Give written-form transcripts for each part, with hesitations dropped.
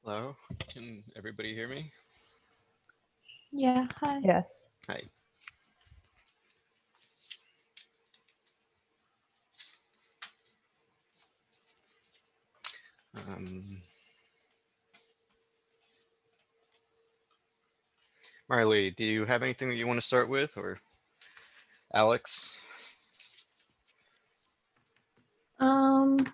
Hello, can everybody hear me? Yeah, hi. Yes. Hi. Um, Marley, do you have anything that you want to start with, or Alex? Um,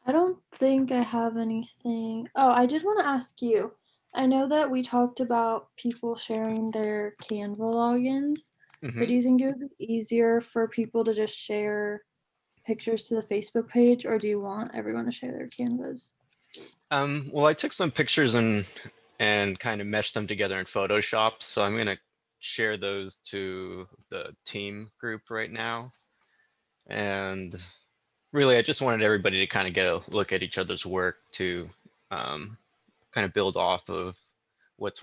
I don't think I have anything. Oh, I did want to ask you. I know that we talked about people sharing their Canva logins, but Hmm. do you think it would be easier for people to just share pictures to the Facebook page, or do you want everyone to share their Canvas? Well, I took some pictures and kind of meshed them together in Photoshop, so I'm gonna share those to the team group right now. And really, I just wanted everybody to kind of get a look at each other's work to um, kind of build off of what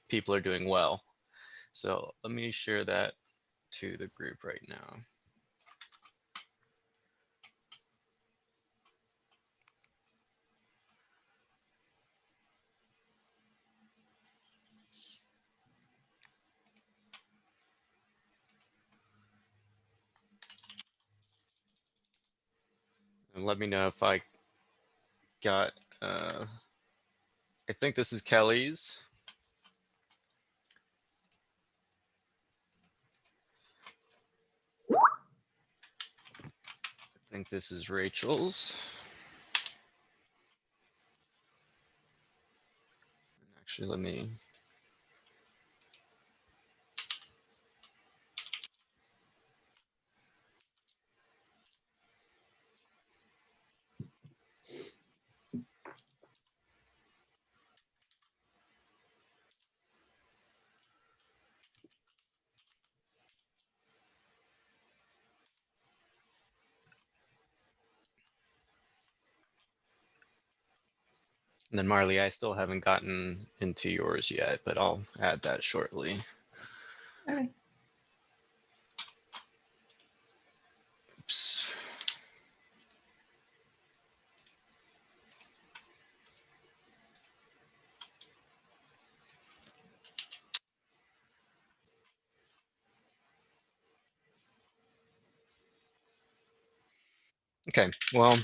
people are doing well. So let me share that to the group right now. And let me know if I got, I think this is Kelly's. I think this is Rachel's. Actually, let me, and then Marley, I still haven't gotten into yours yet, but I'll add that shortly. Okay. Oops. Okay, well,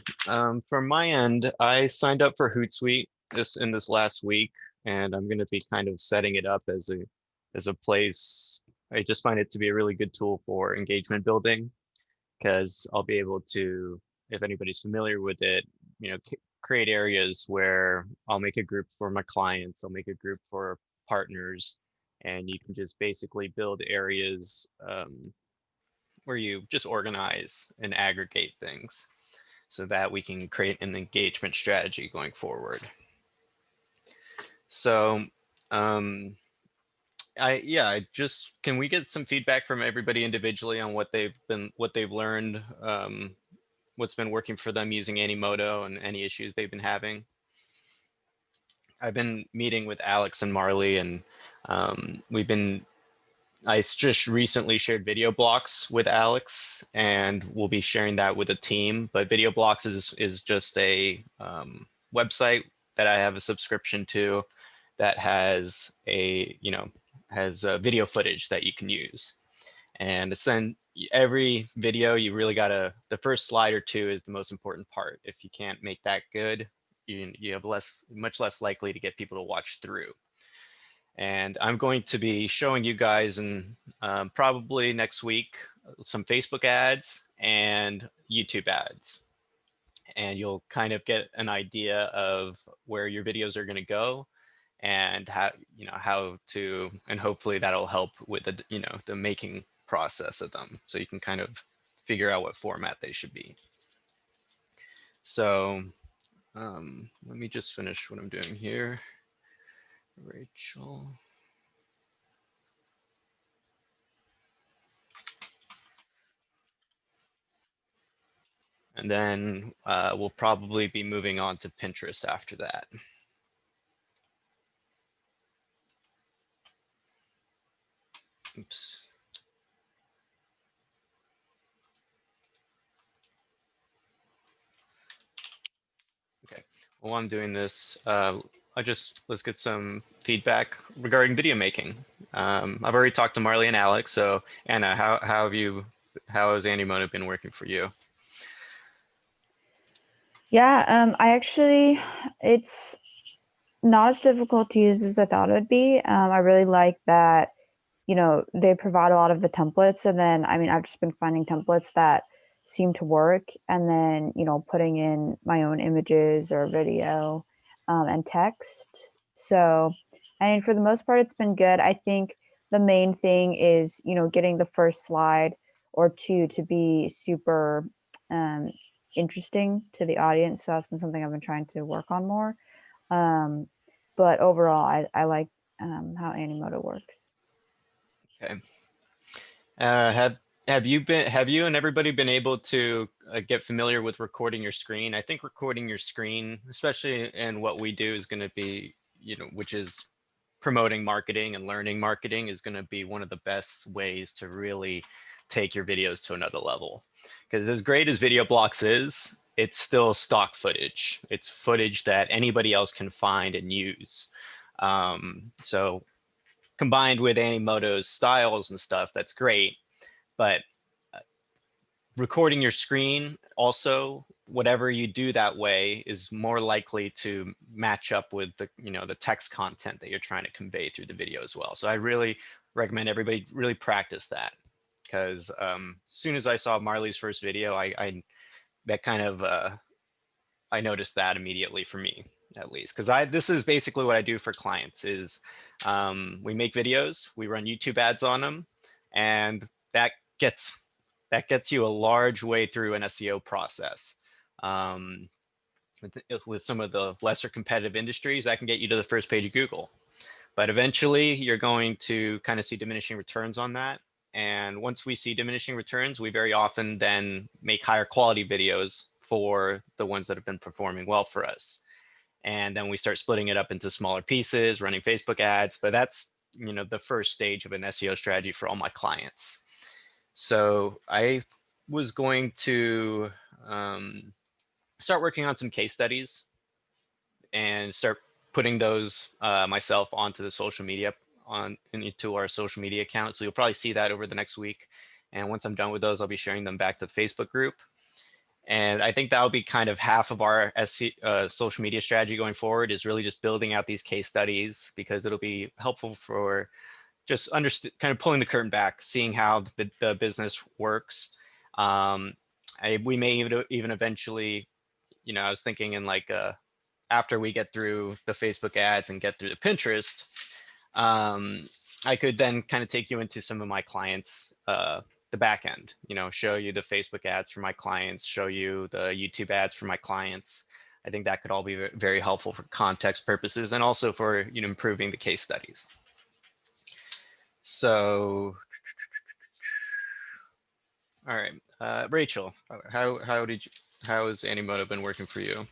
from my end, I signed up for Hootsuite this last week, and I'm going to be kind of setting it up as a place. I just find it to be a really good tool for engagement building because I'll be able to, if anybody's familiar with it, create areas where I'll make a group for my clients, I'll make a group for partners, and you can just basically build areas where you just organize and aggregate things so that we can create an engagement strategy going forward. So, um, I just, can we get some feedback from everybody individually on what they've learned, what's been working for them using Animoto and any issues they've been having? I've been meeting with Alex and Marley, and we've been just recently shared Video Blocks with Alex, and we'll be sharing that with the team. But Video Blocks is just a website that I have a subscription to that has video footage that you can use. And it's then every video you really gotta, the first slide or two is the most important part. If you can't make that good, you have much less likely to get people to watch through. And I'm going to be showing you guys in probably next week some Facebook ads and YouTube ads. And you'll kind of get an idea of where your videos are going to go and how to, and hopefully that'll help with the making process of them. So you can kind of figure out what format they should be. So let me just finish what I'm doing here. Rachel. And then we'll probably be moving on to Pinterest after that. Oops. Okay. while I'm doing this, let's get some feedback regarding video making. I've already talked to Marley and Alex, so Anna, how has Animoto been working for you? Yeah, it's not as difficult to use as I thought it would be. I really like that, they provide a lot of the templates, and then, I mean, I've just been finding templates that seem to work, and then, putting in my own images or video, and text. So, I mean, for the most part, it's been good. I think the main thing is, getting the first slide or two to be super um, interesting to the audience. So that's been something I've been trying to work on more. Um, but overall, I like how Animoto works. Okay. Have you and everybody been able to get familiar with recording your screen? I think recording your screen, especially in what we do, is going to be, which is promoting marketing and learning marketing, is going to be one of the best ways to really take your videos to another level. Because as great as Video Blocks is, it's still stock footage. It's footage that anybody else can find and use. So combined with Animoto's styles and stuff, that's great. But recording your screen also, whatever you do that way is more likely to match up with the text content that you're trying to convey through the video as well. So I really recommend everybody really practice that, because as soon as I saw Marley's first video, I that kind of I noticed that immediately for me, at least, because this is basically what I do for clients is we make videos, we run YouTube ads on them, and that gets you a large way through an SEO process. Um, with some of the lesser competitive industries, that can get you to the first page of Google. But eventually, you're going to kind of see diminishing returns on that. And once we see diminishing returns, we very often then make higher quality videos for the ones that have been performing well for us. And then we start splitting it up into smaller pieces, running Facebook ads. But that's the first stage of an SEO strategy for all my clients. So I was going to start working on some case studies and start putting those myself onto the social media into our social media account. So you'll probably see that over the next week. And once I'm done with those, I'll be sharing them back to the Facebook group. And I think that'll be kind of half of our social media strategy going forward, is really just building out these case studies, because it'll be helpful for just kind of pulling the curtain back, seeing how the business works. We may even eventually, I was thinking in like after we get through the Facebook ads and get through the Pinterest, I could then kind of take you into some of my clients, the back end, show you the Facebook ads for my clients, show you the YouTube ads for my clients. I think that could all be very helpful for context purposes, and also for improving the case studies. So, all right, Rachel, how has Animoto been working for you?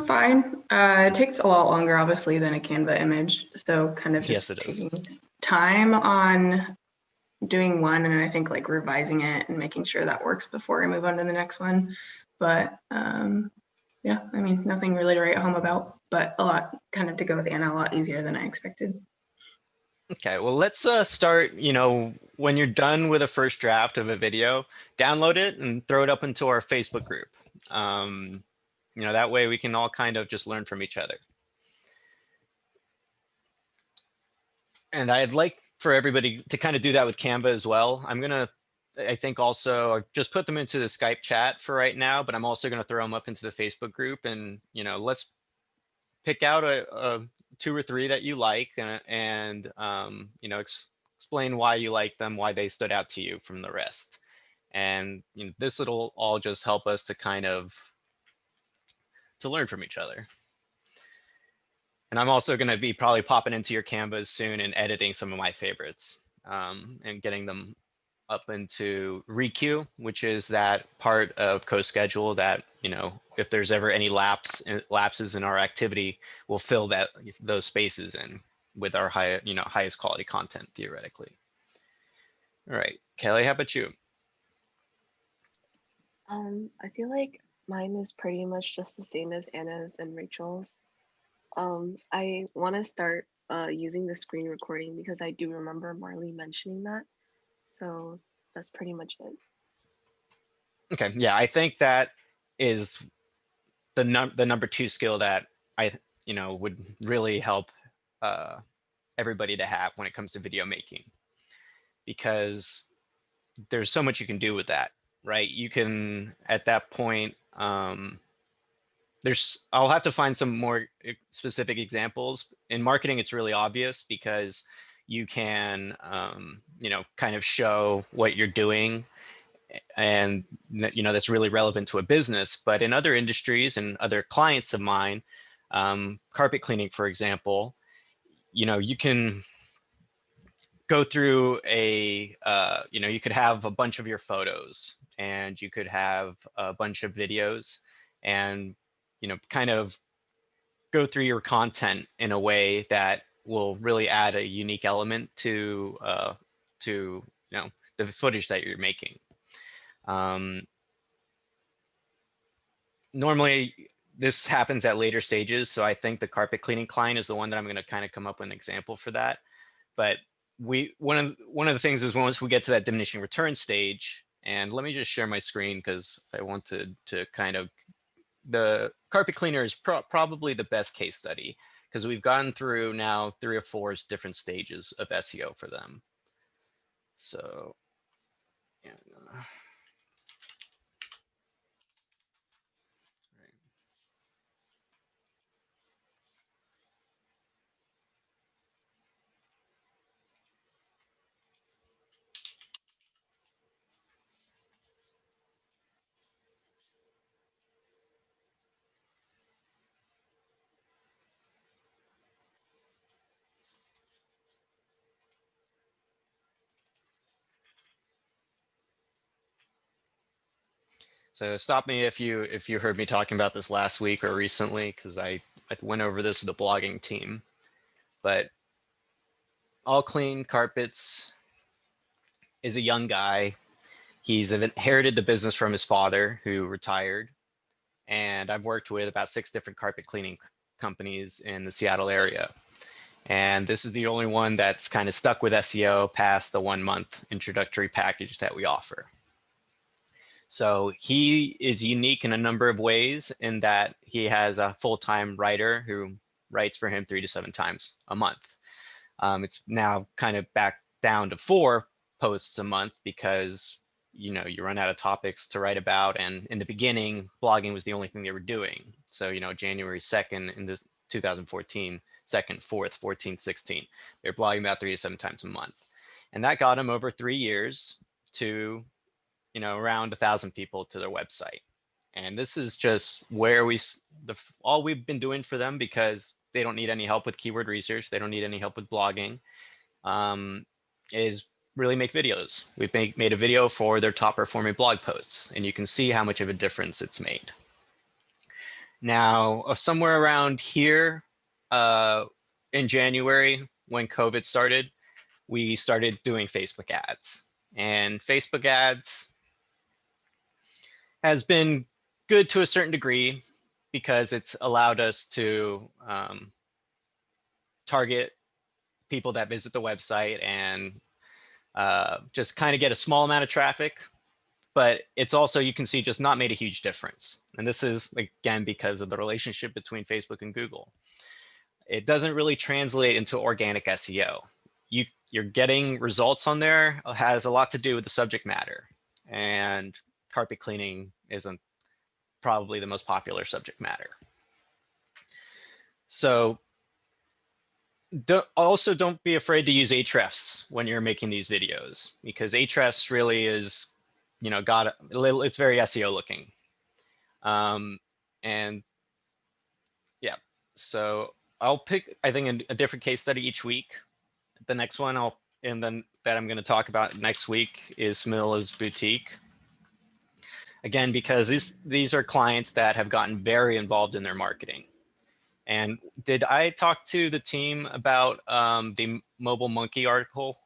Fine. It takes a lot longer, obviously, than a Canva image. So kind of Yes, just it does. taking time on doing one, and I think like revising it and making sure that works before I move on to the next one. But yeah, I mean, nothing really to write home about, but a lot kind of to go with Anna, a lot easier than I expected. Okay, well, let's start, when you're done with a first draft of a video, download it and throw it up into our Facebook group. That way we can all kind of just learn from each other. And I'd like for everybody to kind of do that with Canva as well. I think also just put them into the Skype chat for right now, but I'm also going to throw them up into the Facebook group, and, let's pick out a 2 or 3 that you like, and explain why you like them, why they stood out to you from the rest. And this will all just help us to kind of to learn from each other. And I'm also going to be probably popping into your Canvas soon and editing some of my favorites, and getting them up into Requeue, which is that part of CoSchedule that, if there's ever any lapses in our activity, we'll fill those spaces in with our highest quality content, theoretically. All right, Kelly, how about you? I feel like mine is pretty much just the same as Anna's and Rachel's. I want to start using the screen recording because I do remember Marley mentioning that. So that's pretty much it. Okay, yeah, I think that is the number two skill that I, would really help everybody to have when it comes to video making, because there's so much you can do with that, right? You can, at that point, I'll have to find some more specific examples. In marketing, it's really obvious because you can, kind of show what you're doing, and that's really relevant to a business. But in other industries and other clients of mine, carpet cleaning, for example, you can go through you could have a bunch of your photos, and you could have a bunch of videos, and kind of go through your content in a way that will really add a unique element to the footage that you're making. Normally this happens at later stages, so I think the carpet cleaning client is the one that I'm going to kind of come up with an example for that. But one of the things is, once we get to that diminishing return stage, and let me just share my screen because I wanted to kind of, the carpet cleaner is probably the best case study, because we've gone through now 3 or 4 different stages of SEO for them. So yeah. So stop me if you heard me talking about this last week or recently, because I went over this with the blogging team. But All Clean Carpets is a young guy. He's inherited the business from his father, who retired. And I've worked with about 6 different carpet cleaning companies in the Seattle area. And this is the only one that's kind of stuck with SEO past the 1-month introductory package that we offer. So he is unique in a number of ways, in that he has a full-time writer who writes for him 3 to 7 times a month. It's now kind of back down to 4 posts a month because you run out of topics to write about. And in the beginning, blogging was the only thing they were doing. So January 2nd in this 2014, 2nd, 4th, 14th, 16th, they're blogging about 3 to 7 times a month. And that got them over 3 years to around 1,000 people to their website. And this is just where all we've been doing for them, because they don't need any help with keyword research. They don't need any help with blogging, is really make videos. We've made a video for their top performing blog posts, and you can see how much of a difference it's made. Now, somewhere around here in January, when COVID started, we started doing Facebook ads. And Facebook ads has been good to a certain degree, because it's allowed us to target people that visit the website and just kind of get a small amount of traffic. But it's also, you can see, just not made a huge difference. And this is, again, because of the relationship between Facebook and Google. It doesn't really translate into organic SEO. You're getting results on there, has a lot to do with the subject matter. And carpet cleaning isn't probably the most popular subject matter. So don't be afraid to use Ahrefs when you're making these videos, because Ahrefs really is, it's very SEO looking. And yeah, so I'll pick, I think, a different case study each week. The next one that I'm going to talk about next week is Smilla's Boutique. Again, because these are clients that have gotten very involved in their marketing. And did I talk to the team about the Mobile Monkey article?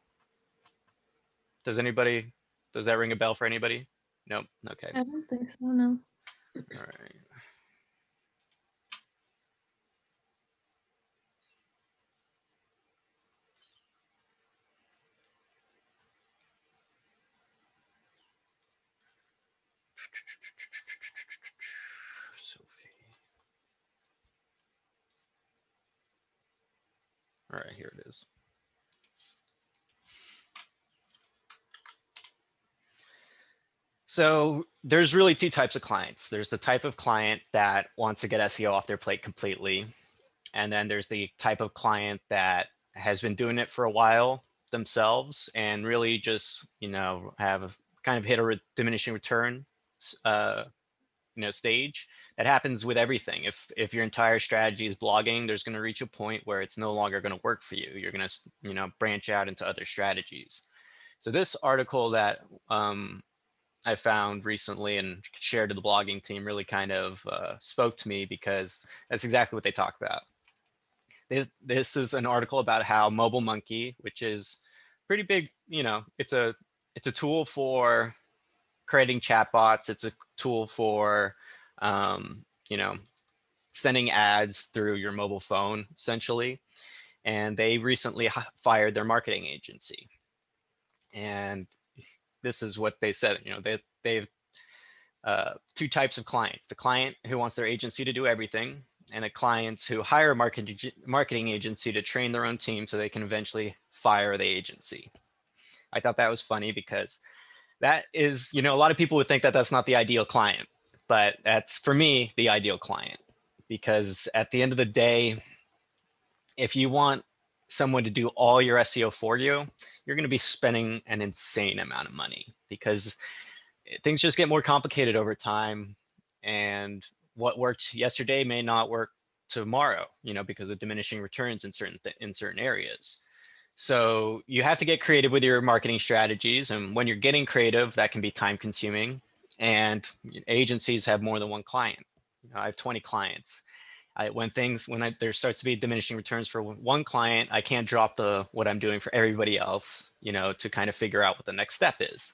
Does that ring a bell for anybody? Nope. Okay. I don't think so, no. All right. Sophie. All right, here it is. So there's really two types of clients. There's the type of client that wants to get SEO off their plate completely. And then there's the type of client that has been doing it for a while themselves and really just, have kind of hit a diminishing return, stage. That happens with everything. If your entire strategy is blogging, there's going to reach a point where it's no longer going to work for you. You're going to, branch out into other strategies. So this article that I found recently and shared to the blogging team really kind of spoke to me because that's exactly what they talk about. This is an article about how Mobile Monkey, which is pretty big, it's a tool for creating chatbots. It's a tool for, sending ads through your mobile phone, essentially. And they recently fired their marketing agency. And this is what they said. They've two types of clients: the client who wants their agency to do everything, and a client who hire a marketing agency to train their own team so they can eventually fire the agency. I thought that was funny because that is, a lot of people would think that that's not the ideal client, but that's, for me, the ideal client. Because at the end of the day, if you want someone to do all your SEO for you, you're going to be spending an insane amount of money because things just get more complicated over time. And what worked yesterday may not work tomorrow, because of diminishing returns in certain areas. So you have to get creative with your marketing strategies. And when you're getting creative, that can be time consuming. And agencies have more than one client. I have 20 clients. When there starts to be diminishing returns for one client, I can't drop what I'm doing for everybody else, to kind of figure out what the next step is.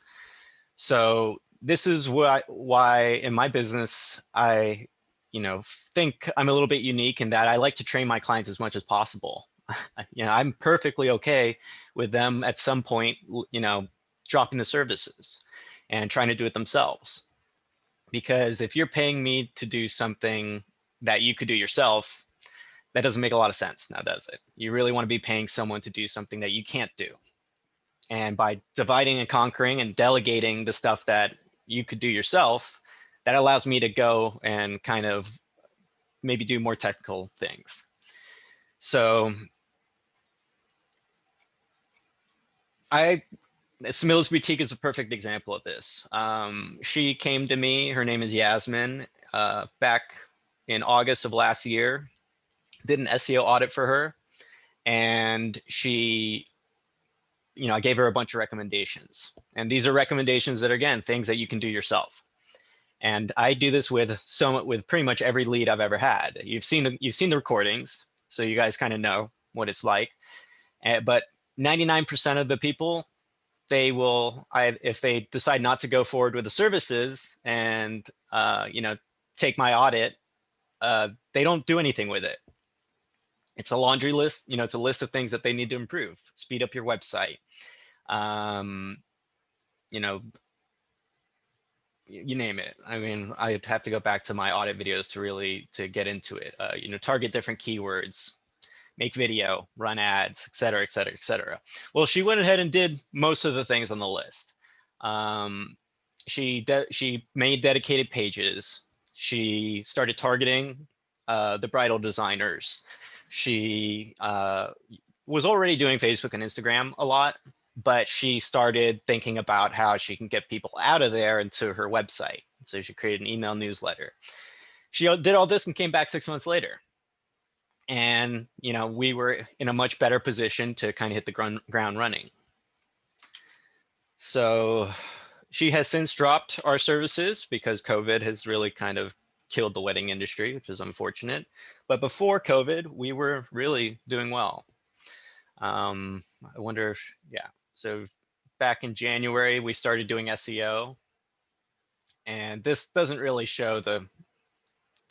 So this is why in my business, I, think I'm a little bit unique in that I like to train my clients as much as possible. I'm perfectly okay with them at some point, dropping the services and trying to do it themselves. Because if you're paying me to do something that you could do yourself, that doesn't make a lot of sense now, does it? You really want to be paying someone to do something that you can't do. And by dividing and conquering and delegating the stuff that you could do yourself, that allows me to go and kind of maybe do more technical things. So Smills Boutique is a perfect example of this. She came to me, her name is Yasmin, back in August of last year, did an SEO audit for her. And she, I gave her a bunch of recommendations. And these are recommendations that are, again, things that you can do yourself. And I do this with pretty much every lead I've ever had. You've seen the recordings, so you guys kind of know what it's like. But 99% of the people, if they decide not to go forward with the services and take my audit, they don't do anything with it. It's a laundry list. It's a list of things that they need to improve. Speed up your website. You name it. I mean, I'd have to go back to my audit videos to get into it. Target different keywords, make video, run ads, et cetera, et cetera, et cetera. Well, she went ahead and did most of the things on the list. She made dedicated pages. She started targeting the bridal designers. She was already doing Facebook and Instagram a lot, but she started thinking about how she can get people out of there into her website. So she created an email newsletter. She did all this and came back 6 months later. And, we were in a much better position to kind of hit the ground running. So she has since dropped our services because COVID has really kind of killed the wedding industry, which is unfortunate. But before COVID, we were really doing well. I wonder if, yeah. So back in January, we started doing SEO. And this doesn't really show the,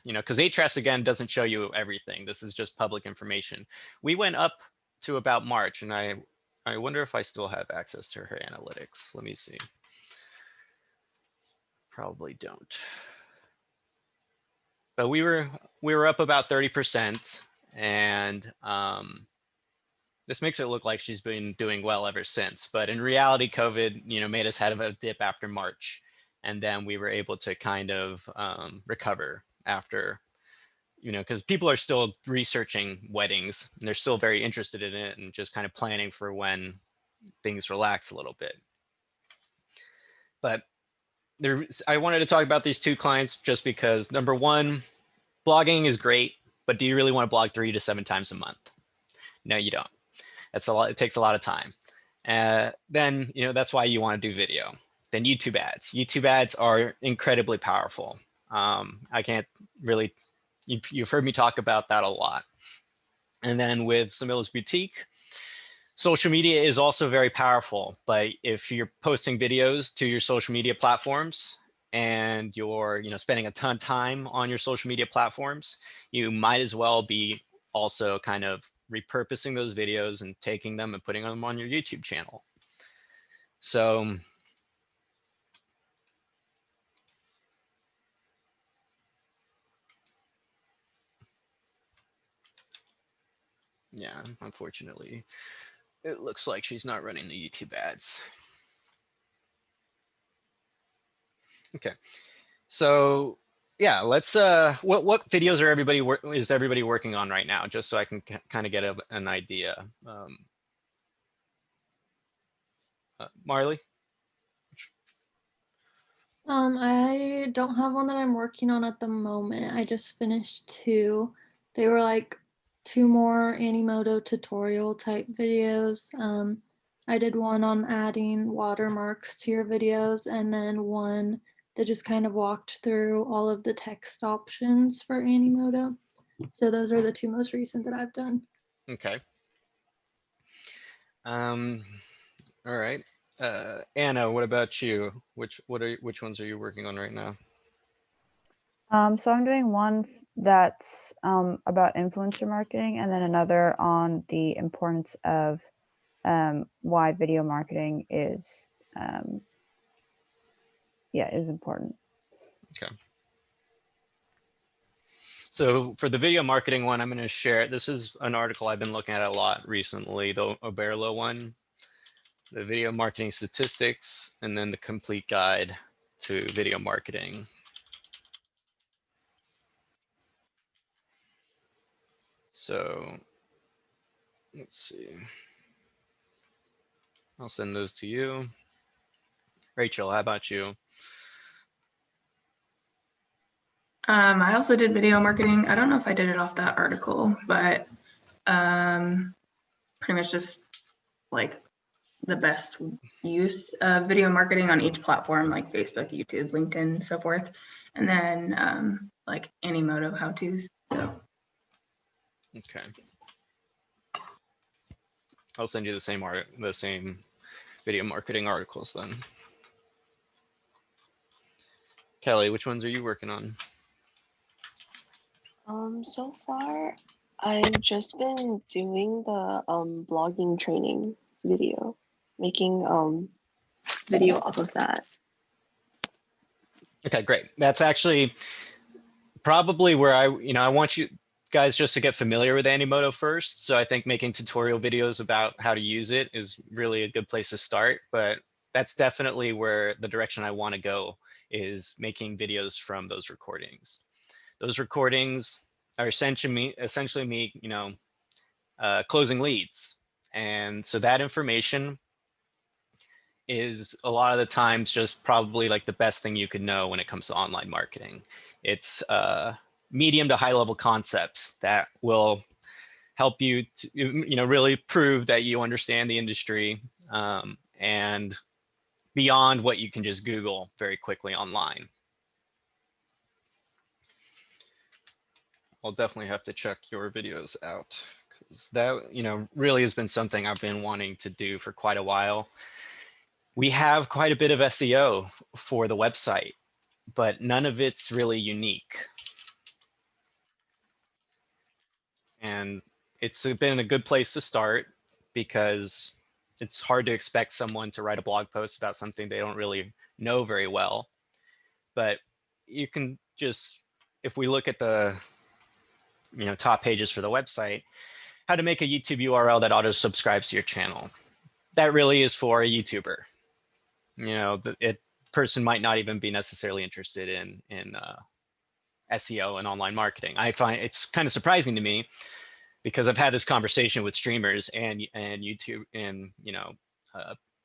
because Ahrefs again doesn't show you everything. This is just public information. We went up to about March, and I wonder if I still have access to her analytics. Let me see. Probably don't. But we were up about 30%, and this makes it look like she's been doing well ever since. But in reality, COVID, made us have a dip after March, and then we were able to kind of recover after, because people are still researching weddings, and they're still very interested in it, and just kind of planning for when things relax a little bit. But I wanted to talk about these two clients just because, number one, blogging is great, but do you really want to blog 3 to 7 times a month? No, you don't. That's a lot. It takes a lot of time. Then, that's why you want to do video. Then YouTube ads. YouTube ads are incredibly powerful. I can't really, you've heard me talk about that a lot. And then with Samila's Boutique, social media is also very powerful, but if you're posting videos to your social media platforms and you're spending a ton of time on your social media platforms, you might as well be also kind of repurposing those videos and taking them and putting them on your YouTube channel. So yeah, unfortunately, it looks like she's not running the YouTube ads. Okay, so yeah, let's what videos are everybody working on right now, just so I can kind of get an idea. Marley? I don't have one that I'm working on at the moment. I just finished 2. They were like 2 more Animoto tutorial type videos. I did one on adding watermarks to your videos, and then one that just kind of walked through all of the text options for Animoto. So those are the 2 most recent that I've done. Okay. All right. Anna, what about you? Which ones are you working on right now? So I'm doing one that's about influencer marketing, and then another on the importance of why video marketing is important. Okay. So for the video marketing one, I'm going to share. This is an article I've been looking at a lot recently, the Oberlo one, the video marketing statistics, and then the complete guide to video marketing. So let's see. I'll send those to you. Rachel, how about you? I also did video marketing. I don't know if I did it off that article, but pretty much just like the best use of video marketing on each platform, like Facebook, YouTube, LinkedIn, and so forth. And then like Animoto how-tos. So. Okay. I'll send you the same video marketing articles then. Kelly, which ones are you working on? So far, I've just been doing the blogging training video, making video off of that. Okay, great. That's actually probably where I want you guys just to get familiar with Animoto first. So I think making tutorial videos about how to use it is really a good place to start, but that's definitely where the direction I want to go is making videos from those recordings. Those recordings are essentially me, closing leads. And so that information is a lot of the times just probably like the best thing you could know when it comes to online marketing. It's medium to high level concepts that will help you to, really prove that you understand the industry and beyond what you can just Google very quickly online. I'll definitely have to check your videos out because that, really has been something I've been wanting to do for quite a while. We have quite a bit of SEO for the website, but none of it's really unique. And it's been a good place to start because it's hard to expect someone to write a blog post about something they don't really know very well. But you can just, if we look at the top pages for the website, how to make a YouTube URL that auto subscribes to your channel. That really is for a YouTuber. Person might not even be necessarily interested in SEO and online marketing. I find it's kind of surprising to me because I've had this conversation with streamers and YouTube and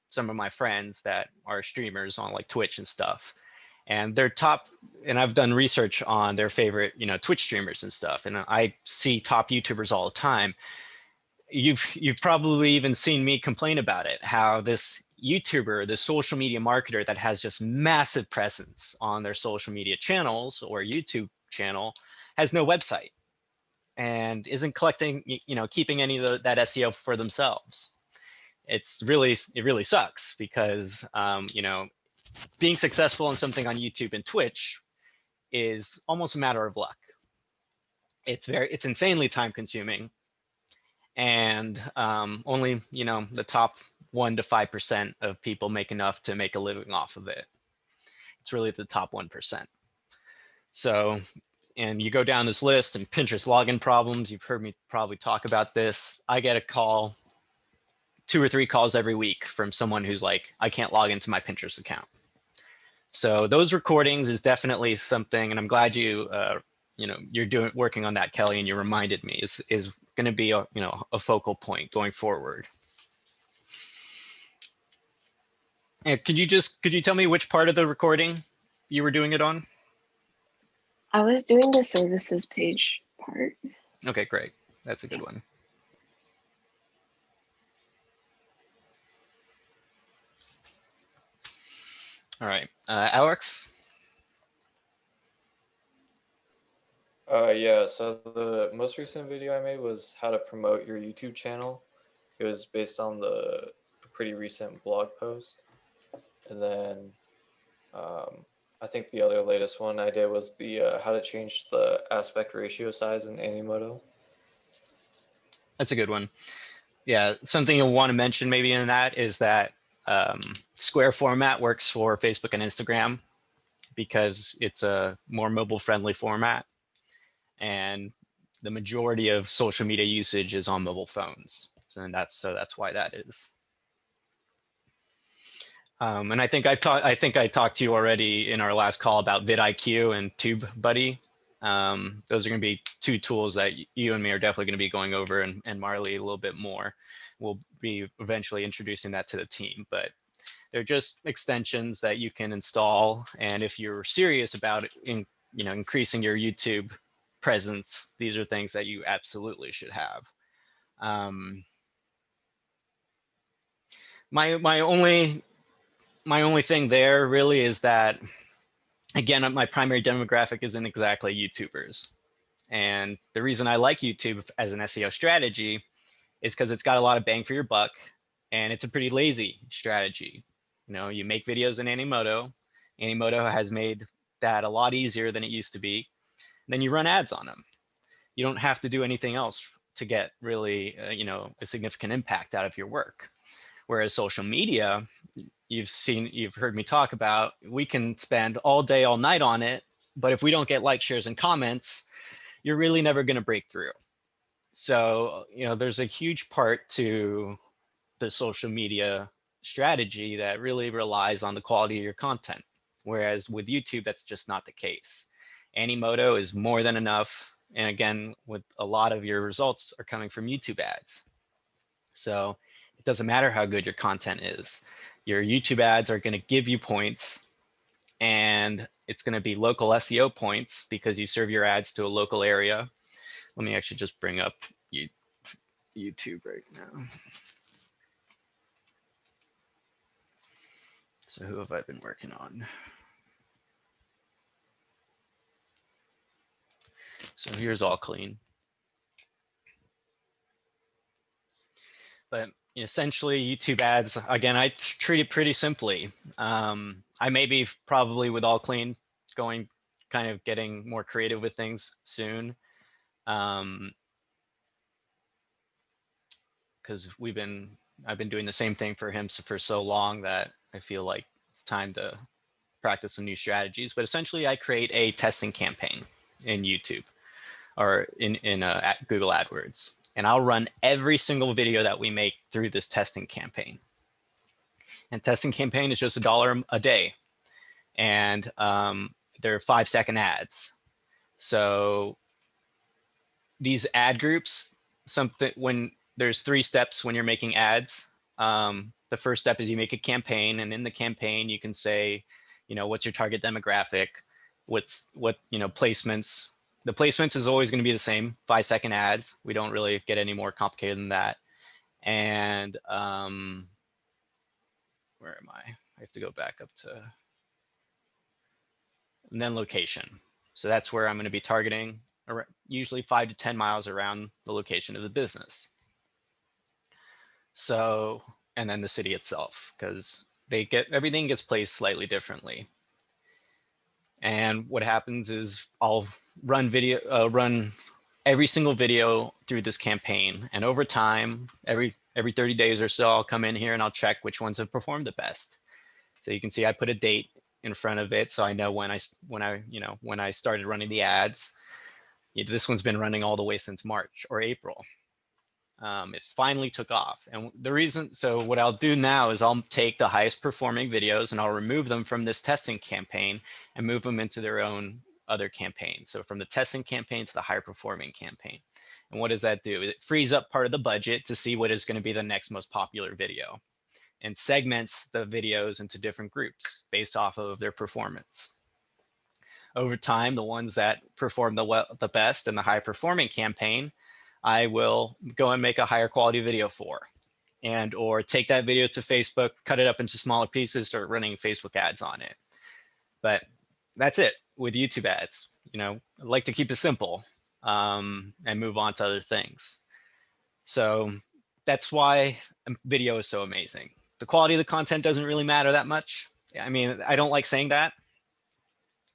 some of my friends that are streamers on like Twitch and stuff, and their top, and I've done research on their favorite Twitch streamers and stuff, and I see top YouTubers all the time. You've probably even seen me complain about it, how this YouTuber, the social media marketer that has just massive presence on their social media channels or YouTube channel, has no website and isn't collecting, keeping any of that SEO for themselves. It really sucks because, being successful in something on YouTube and Twitch is almost a matter of luck. It's insanely time consuming, and only, the top 1 to 5% of people make enough to make a living off of it. It's really the top 1%. So, and you go down this list and Pinterest login problems, you've heard me probably talk about this. I get a call, 2 or 3 calls every week from someone who's like, I can't log into my Pinterest account. So those recordings is definitely something, and I'm glad you're working on that, Kelly, and you reminded me, is going to be a focal point going forward. And could you tell me which part of the recording you were doing it on? I was doing the services page part. Okay, great. That's a good one. All right, Alex? Yeah, so the most recent video I made was how to promote your YouTube channel. It was based on a pretty recent blog post. And then I think the other latest one I did was the how to change the aspect ratio size in Animoto. That's a good one. Yeah, something you'll want to mention maybe in that is that square format works for Facebook and Instagram because it's a more mobile friendly format, and the majority of social media usage is on mobile phones. So that's why that is. And I think I talked to you already in our last call about vidIQ and TubeBuddy. Those are going to be 2 tools that you and me are definitely going to be going over, and Marley a little bit more. We'll be eventually introducing that to the team, but they're just extensions that you can install. And if you're serious about increasing your YouTube presence, these are things that you absolutely should have. My only thing there really is that, again, my primary demographic isn't exactly YouTubers. And the reason I like YouTube as an SEO strategy is because it's got a lot of bang for your buck, and it's a pretty lazy strategy. You make videos in Animoto. Animoto has made that a lot easier than it used to be. Then you run ads on them. You don't have to do anything else to get really, a significant impact out of your work. Whereas social media, you've heard me talk about, we can spend all day, all night on it, but if we don't get likes, shares, and comments, you're really never going to break through. So, there's a huge part to the social media strategy that really relies on the quality of your content. Whereas with YouTube, that's just not the case. Animoto is more than enough. And again, with a lot of your results are coming from YouTube ads. So it doesn't matter how good your content is. Your YouTube ads are going to give you points, and it's going to be local SEO points because you serve your ads to a local area. Let me actually just bring up YouTube right now. So who have I been working on? So here's All Clean. But essentially YouTube ads, again, I treat it pretty simply. I maybe probably with All Clean going, kind of getting more creative with things soon. Because I've been doing the same thing for him for so long that I feel like it's time to practice some new strategies. But essentially, I create a testing campaign in YouTube or in Google AdWords, and I'll run every single video that we make through this testing campaign. And testing campaign is just $1 a day, and they're 5-second ads. So these ad groups, when there's 3 steps when you're making ads. The first step is you make a campaign, and in the campaign you can say, what's your target demographic, what placements. The placements is always going to be the same, 5-second ads. We don't really get any more complicated than that. And where am I? I have to go back up to, and then location. So that's where I'm going to be targeting, usually 5 to 10 miles around the location of the business. So, and then the city itself, because everything gets placed slightly differently. And what happens is I'll run every single video through this campaign. And over time, every 30 days or so, I'll come in here and I'll check which ones have performed the best. So you can see I put a date in front of it, so I know when I started running the ads. This one's been running all the way since March or April. It finally took off. And so what I'll do now is I'll take the highest performing videos and I'll remove them from this testing campaign and move them into their own other campaigns. So from the testing campaign to the higher performing campaign. And what does that do? It frees up part of the budget to see what is going to be the next most popular video, and segments the videos into different groups based off of their performance. Over time, the ones that perform the best in the high performing campaign, I will go and make a higher quality video for, or take that video to Facebook, cut it up into smaller pieces, start running Facebook ads on it. But that's it with YouTube ads. I like to keep it simple and move on to other things. So that's why video is so amazing. The quality of the content doesn't really matter that much. I mean, I don't like saying that,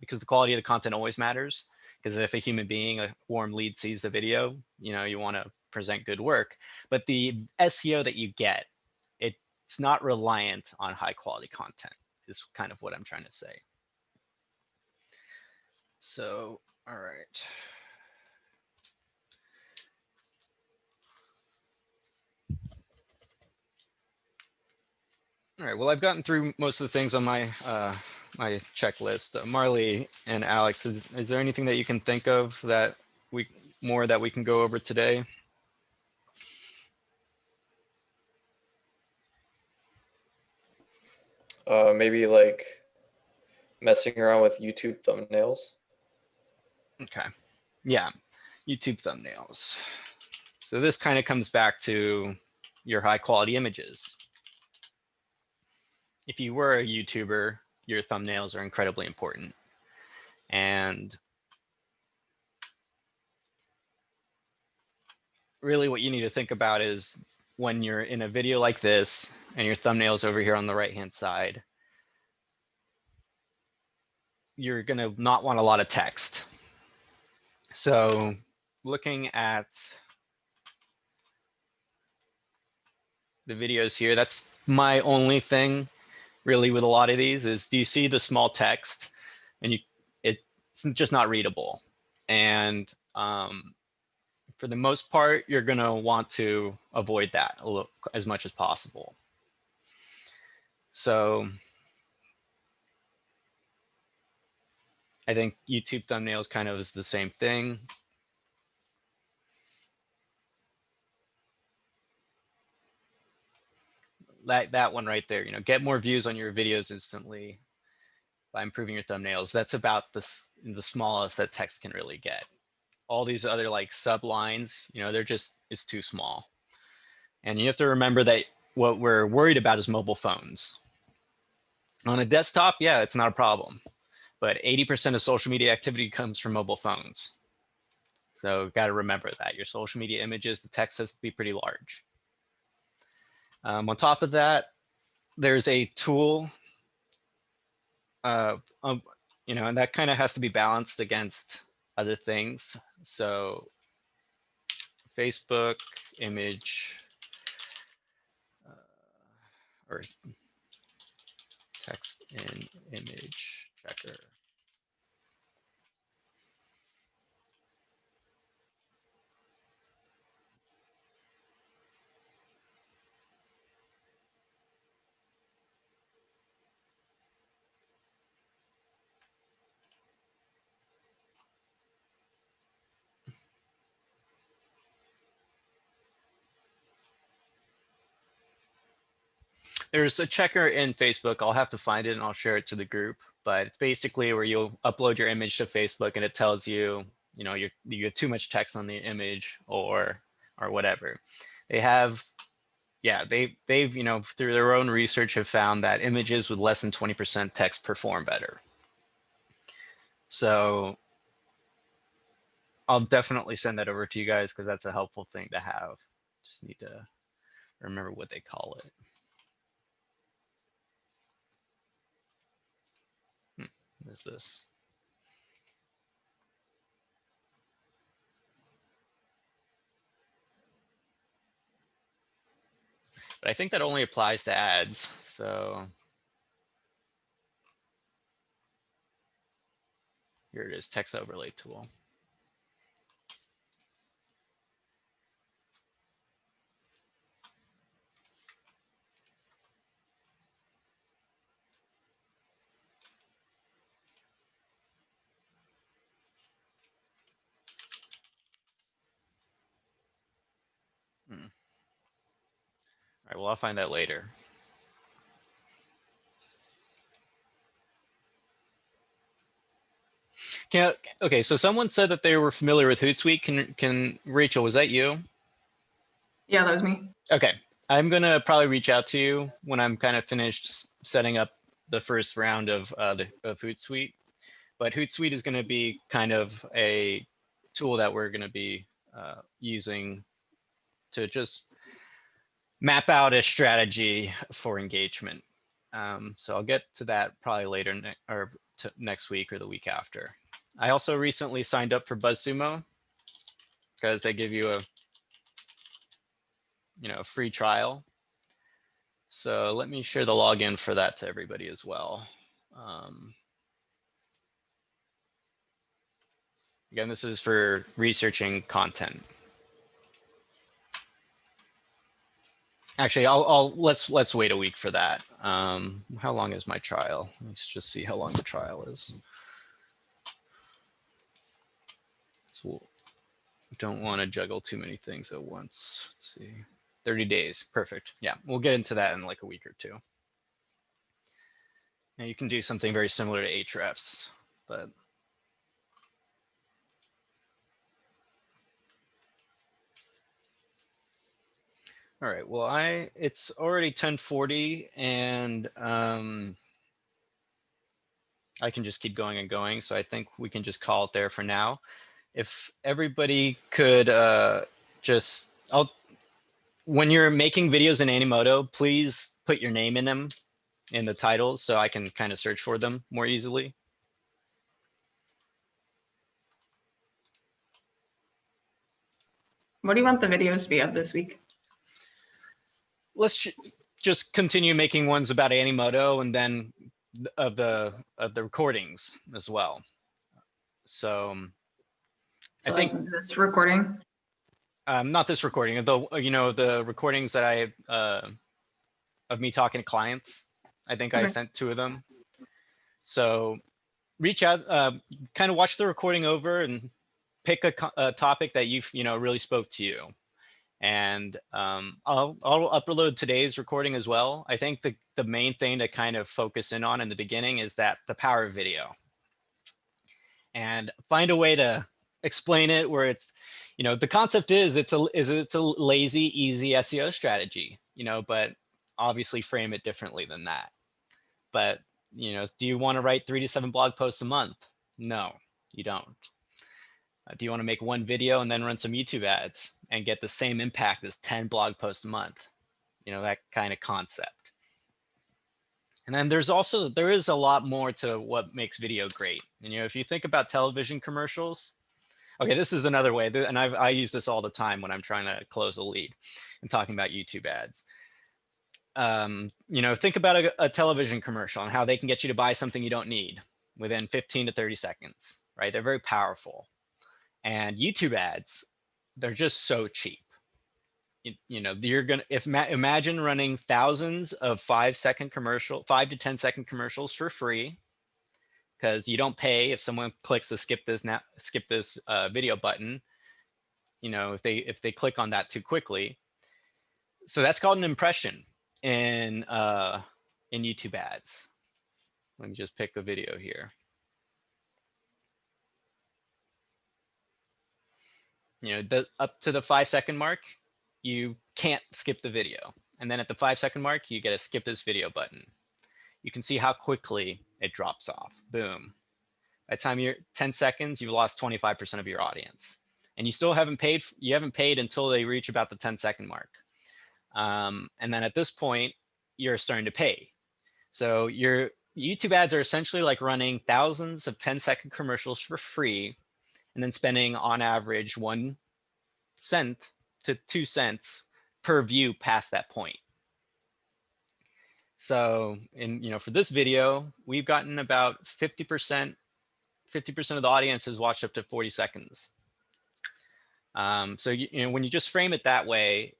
because the quality of the content always matters. Because if a human being, a warm lead, sees the video, you want to present good work. But the SEO that you get, it's not reliant on high quality content, is kind of what I'm trying to say. So, all right. All right, well, I've gotten through most of the things on my my checklist. Marley and Alex, is there anything that you can think of that we can go over today? Maybe like messing around with YouTube thumbnails. Okay, yeah, YouTube thumbnails. So this kind of comes back to your high quality images. If you were a YouTuber, your thumbnails are incredibly important. And really what you need to think about is when you're in a video like this and your thumbnail's over here on the right-hand side, you're gonna not want a lot of text. So looking at the videos here, that's my only thing really with a lot of these is, do you see the small text? And it's just not readable. And for the most part, you're gonna want to avoid that as much as possible. So I think YouTube thumbnails kind of is the same thing. That one right there, get more views on your videos instantly by improving your thumbnails. That's about the smallest that text can really get. All these other like sublines, it's too small. And you have to remember that what we're worried about is mobile phones. On a desktop, yeah, it's not a problem. But 80% of social media activity comes from mobile phones. So got to remember that your social media images, the text has to be pretty large. On top of that, there's a tool, you know, and that kind of has to be balanced against other things. So Facebook image or text in image checker. There's a checker in Facebook. I'll have to find it and I'll share it to the group. But it's basically where you'll upload your image to Facebook and it tells you, you know, you get too much text on the image or whatever. They have, yeah, they've, you know, through their own research have found that images with less than 20% text perform better. So I'll definitely send that over to you guys because that's a helpful thing to have. Just need to remember what they call it. What is this? But I think that only applies to ads. So here it is, text overlay tool. All right, well, I'll find that later. Okay, so someone said that they were familiar with Hootsuite. Can Rachel, was that you? Yeah, that was me. Okay, I'm gonna probably reach out to you when I'm kind of finished setting up the first round of Hootsuite. But Hootsuite is gonna be kind of a tool that we're gonna be using to just map out a strategy for engagement. So I'll get to that probably later next week or the week after. I also recently signed up for BuzzSumo because they give you a, you know, a free trial. So let me share the login for that to everybody as well. Again, this is for researching content. Actually, let's wait a week for that. How long is my trial? Let's just see how long the trial is. So don't want to juggle too many things at once. Let's see, 30 days, perfect. Yeah, we'll get into that in like a week or two. Now you can do something very similar to Ahrefs, but all right, well, it's already 10:40 and I can just keep going and going. So I think we can just call it there for now. If everybody could when you're making videos in Animoto, please put your name in them in the titles so I can kind of search for them more easily. What do you want the videos to be of this week? Let's just continue making ones about Animoto and then of the recordings as well. So So I think like this recording. not this recording, though, you know, the recordings that I of me talking to clients. I think I Okay. sent 2 of them. So reach out, kind of watch the recording over and pick a topic that you know really spoke to you. And I'll upload today's recording as well. I think the main thing to kind of focus in on in the beginning is that the power of video. And find a way to explain it where it's, you know, the concept is it's a lazy, easy SEO strategy, you know, but obviously frame it differently than that. But, you know, do you want to write 3 to 7 blog posts a month? No, you don't. Do you want to make 1 video and then run some YouTube ads and get the same impact as 10 blog posts a month? You know, that kind of concept. And then there is a lot more to what makes video great. And, if you think about television commercials, okay, this is another way, and I use this all the time when I'm trying to close a lead and talking about YouTube ads. Think about a television commercial and how they can get you to buy something you don't need within 15 to 30 seconds, right? They're very powerful. And YouTube ads, they're just so cheap. You're gonna imagine running thousands of 5 to 10 second commercials for free, because you don't pay if someone clicks the skip this video button. If they click on that too quickly. So that's called an impression in YouTube ads. Let me just pick a video here. Up to the 5 second mark, you can't skip the video. And then at the 5 second mark, you get a skip this video button. You can see how quickly it drops off. Boom. By the time you're 10 seconds, you've lost 25% of your audience. And you still haven't paid until they reach about the 10 second mark. And then at this point, you're starting to pay. So your YouTube ads are essentially like running thousands of 10-second commercials for free, and then spending on average 1 cent to 2 cents per view past that point. So for this video, we've gotten about 50% of the audience has watched up to 40 seconds. So when you just frame it that way,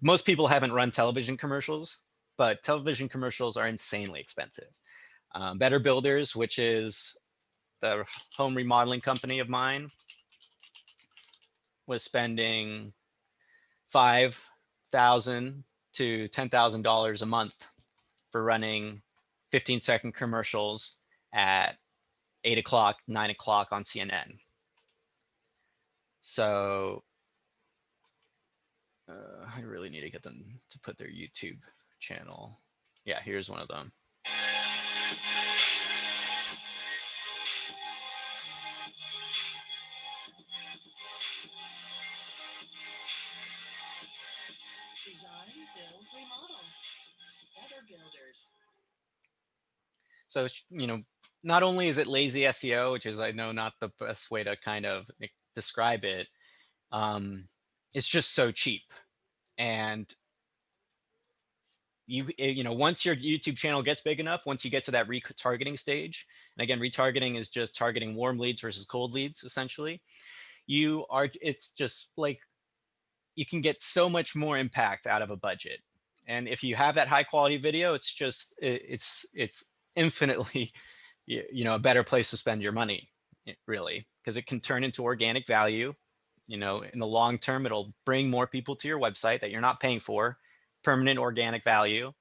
most people haven't run television commercials, but television commercials are insanely expensive. Better Builders, which is the home remodeling company of mine, was spending $5,000 to $10,000 a month for running 15-second commercials at 8 o'clock, 9 o'clock on CNN. So I really need to get them to put their YouTube channel. Yeah, here's one of them. Design, build, remodel. Better Builders. So, not only is it lazy SEO, which is, I know, not the best way to kind of describe it, it's just so cheap. And once your YouTube channel gets big enough, once you get to that retargeting stage, and again, retargeting is just targeting warm leads versus cold leads, essentially, it's just like, you can get so much more impact out of a budget. And if you have that high quality video, it's infinitely, a better place to spend your money, really, because it can turn into organic value. In the long term, it'll bring more people to your website that you're not paying for, permanent organic value.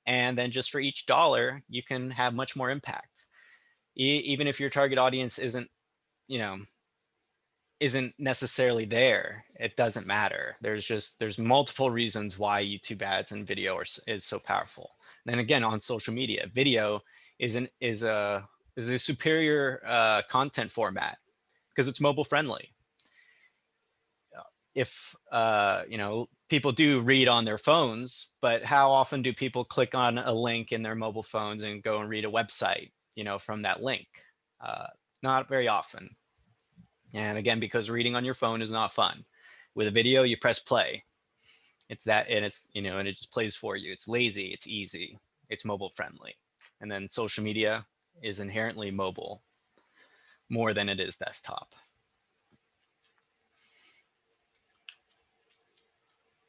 And then just for each dollar, you can have much more impact. Even if your target audience isn't necessarily there, it doesn't matter. There's multiple reasons why YouTube ads and video is so powerful. And then again, on social media, video is a superior content format because it's mobile friendly. If people do read on their phones, but how often do people click on a link in their mobile phones and go and read a website from that link? Not very often. And again, because reading on your phone is not fun. With a video, you press play. It's that, and and it just plays for you. It's lazy, it's easy, it's mobile friendly. And then social media is inherently mobile more than it is desktop.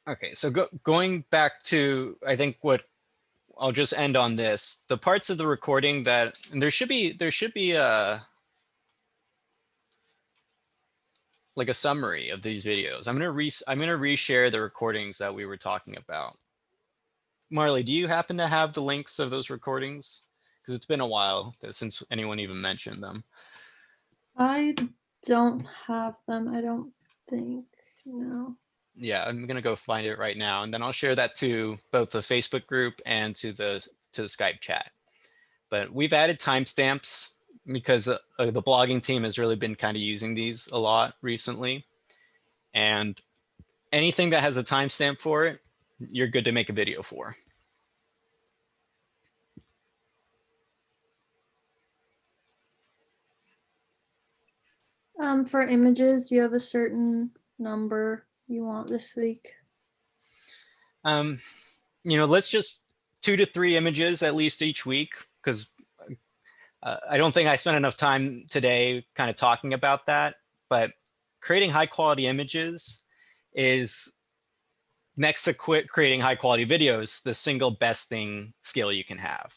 Okay, so going back to, I think what I'll just end on this, the parts of the recording that, and there should be like a summary of these videos. I'm gonna reshare the recordings that we were talking about. Marley, do you happen to have the links of those recordings? Because it's been a while since anyone even mentioned them. I don't have them, I don't think, no. Yeah, I'm gonna go find it right now, and then I'll share that to both the Facebook group and to the Skype chat. But we've added timestamps because the blogging team has really been kind of using these a lot recently. And anything that has a timestamp for it, you're good to make a video for. For images, do you have a certain number you want this week? Let's just 2 to 3 images at least each week, because I don't think I spent enough time today kind of talking about that, but creating high quality images is, next to creating high quality videos, the single best skill you can have.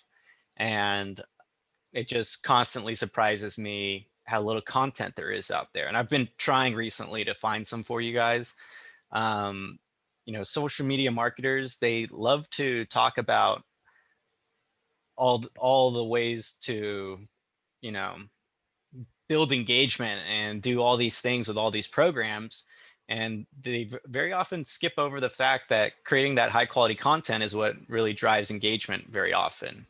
And it just constantly surprises me how little content there is out there. And I've been trying recently to find some for you guys. Social media marketers, they love to talk about all the ways to, build engagement and do all these things with all these programs. And they very often skip over the fact that creating that high quality content is what really drives engagement very often.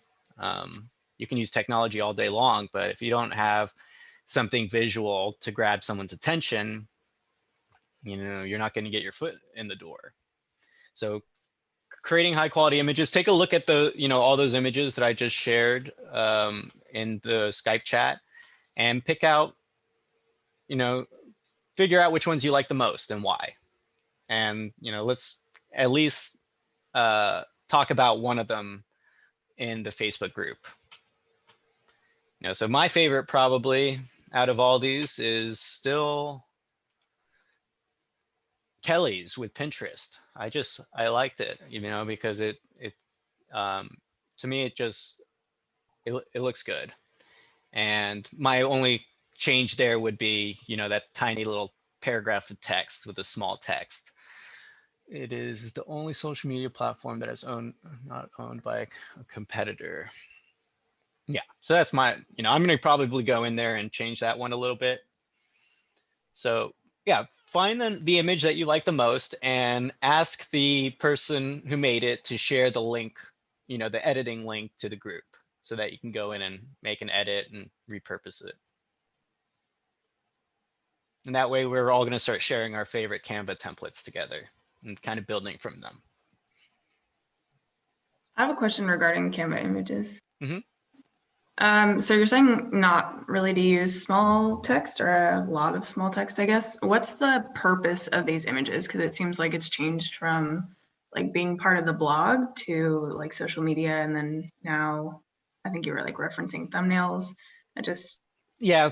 You can use technology all day long, but if you don't have something visual to grab someone's attention, you're not going to get your foot in the door. So creating high quality images, take a look at all those images that I just shared in the Skype chat, and pick out, figure out which ones you like the most and why. And, let's at least talk about one of them in the Facebook group. So my favorite probably out of all these is still Kelly's with Pinterest. I liked it, because it to me, it looks good. And my only change there would be, that tiny little paragraph of text with a small text. It is the only social media platform that is not owned by a competitor. Yeah, so that's I'm gonna probably go in there and change that one a little bit. So yeah, find the image that you like the most and ask the person who made it to share the link, the editing link to the group, so that you can go in and make an edit and repurpose it. And that way we're all going to start sharing our favorite Canva templates together and kind of building from them. I have a question regarding Canva images. Mhm. So you're saying not really to use small text or a lot of small text, I guess. What's the purpose of these images? Because it seems like it's changed from like being part of the blog to like social media, and then now I think you were like referencing thumbnails. Yeah,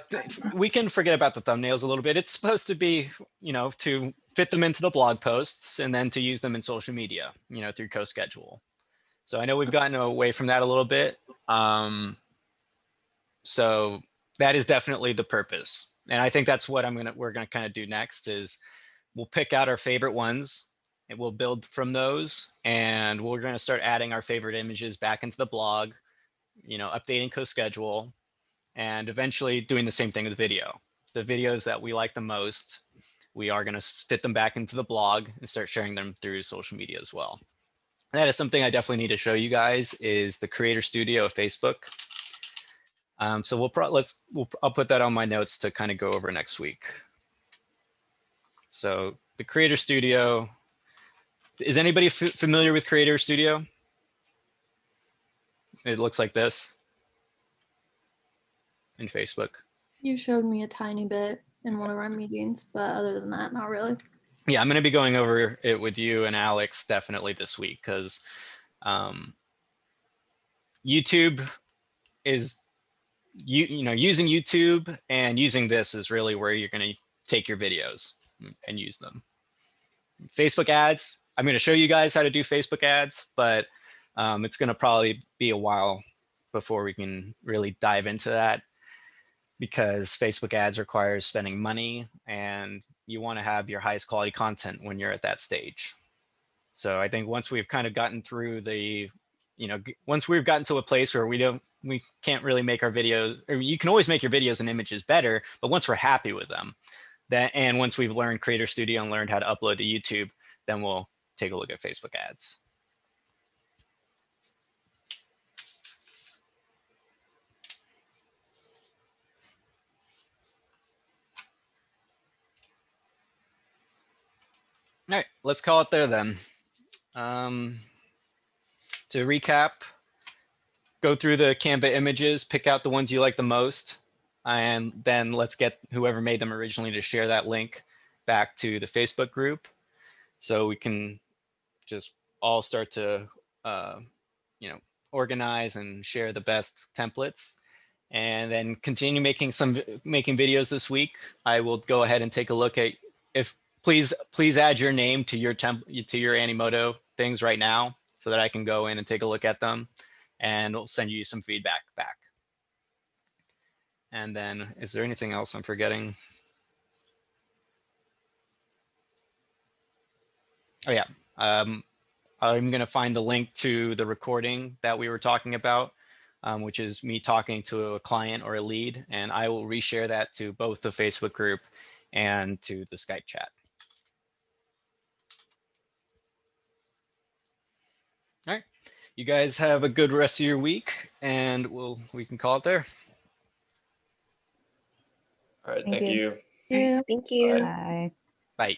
we can forget about the thumbnails a little bit. It's supposed to be, to fit them into the blog posts and then to use them in social media, through CoSchedule. So I know we've gotten away from that a little bit. So that is definitely the purpose. And I think that's what we're gonna kind of do next is we'll pick out our favorite ones and we'll build from those. And we're gonna start adding our favorite images back into the blog, updating CoSchedule, and eventually doing the same thing with video. The videos that we like the most, we are gonna fit them back into the blog and start sharing them through social media as well. And that is something I definitely need to show you guys is the Creator Studio of Facebook. So I'll put that on my notes to kind of go over next week. So the Creator Studio, is anybody familiar with Creator Studio? It looks like this in Facebook. You showed me a tiny bit in one of our meetings, but other than that, not really. Yeah, I'm going to be going over it with you and Alex definitely this week, because YouTube is, using YouTube and using this is really where you're going to take your videos and use them. Facebook ads, I'm going to show you guys how to do Facebook ads, but it's going to probably be a while before we can really dive into that, because Facebook ads requires spending money and you want to have your highest quality content when you're at that stage. So I think once we've kind of gotten through once we've gotten to a place where we can't really make our videos, or you can always make your videos and images better, but once we're happy with them, and once we've learned Creator Studio and learned how to upload to YouTube, then we'll take a look at Facebook ads. All right, let's call it there then. To recap, go through the Canva images, pick out the ones you like the most. And then let's get whoever made them originally to share that link back to the Facebook group. So we can just all start to, organize and share the best templates. And then continue making videos this week. I will go ahead and take a look at please add your name to your Animoto things right now so that I can go in and take a look at them, and we'll send you some feedback back. And then, is there anything else I'm forgetting? Oh yeah, I'm gonna find the link to the recording that we were talking about, which is me talking to a client or a lead, and I will reshare that to both the Facebook group and to the Skype chat. All right, you guys have a good rest of your week, and we can call it there. All right, Thank thank you. you. All right, Yeah. thank you. Bye. Bye. Bye.